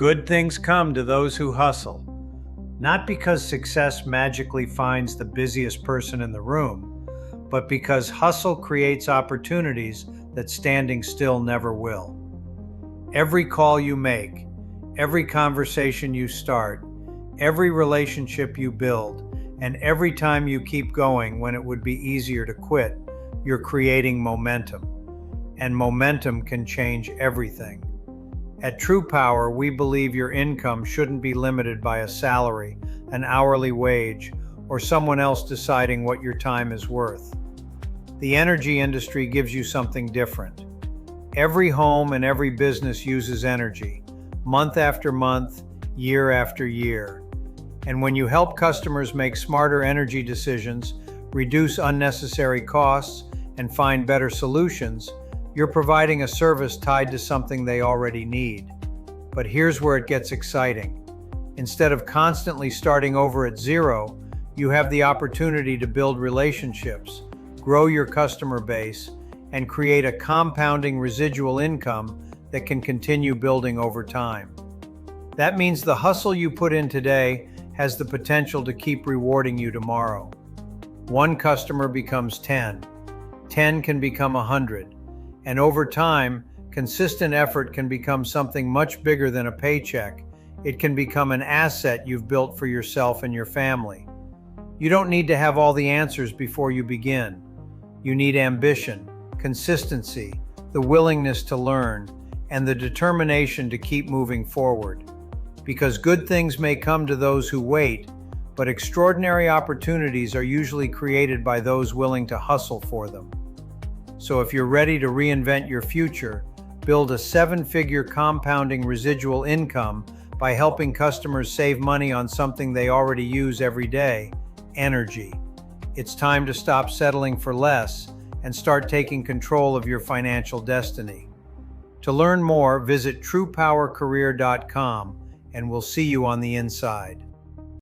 Good things come to those who hustle. Not because success magically finds the busiest person in the room, but because hustle creates opportunities that standing still never will. Every call you make, every conversation you start, every relationship you build, and every time you keep going when it would be easier to quit, you're creating momentum. And momentum can change everything. At TruPowur, we believe your income shouldn't be limited by a salary, an hourly wage, or someone else deciding what your time is worth. The energy industry gives you something different. Every home and every business uses energy, month after month, year after year. And when you help customers make smarter energy decisions, reduce unnecessary costs, and find better solutions, you're providing a service tied to something they already need. But here's where it gets exciting. Instead of constantly starting over at zero, you have the opportunity to build relationships, grow your customer base, and create a compounding residual income that can continue building over time. That means the hustle you put in today has the potential to keep rewarding you tomorrow. One customer becomes 10. 10 can become 100. And over time, consistent effort can become something much bigger than a paycheck. It can become an asset you've built for yourself and your family. You don't need to have all the answers before you begin. You need ambition, consistency, the willingness to learn, and the determination to keep moving forward. Because good things may come to those who wait, but extraordinary opportunities are usually created by those willing to hustle for them. So if you're ready to reinvent your future, build a 7-figure compounding residual income by helping customers save money on something they already use every day, energy. It's time to stop settling for less and start taking control of your financial destiny. To learn more, visit TruPowerCareer.com and we'll see you on the inside.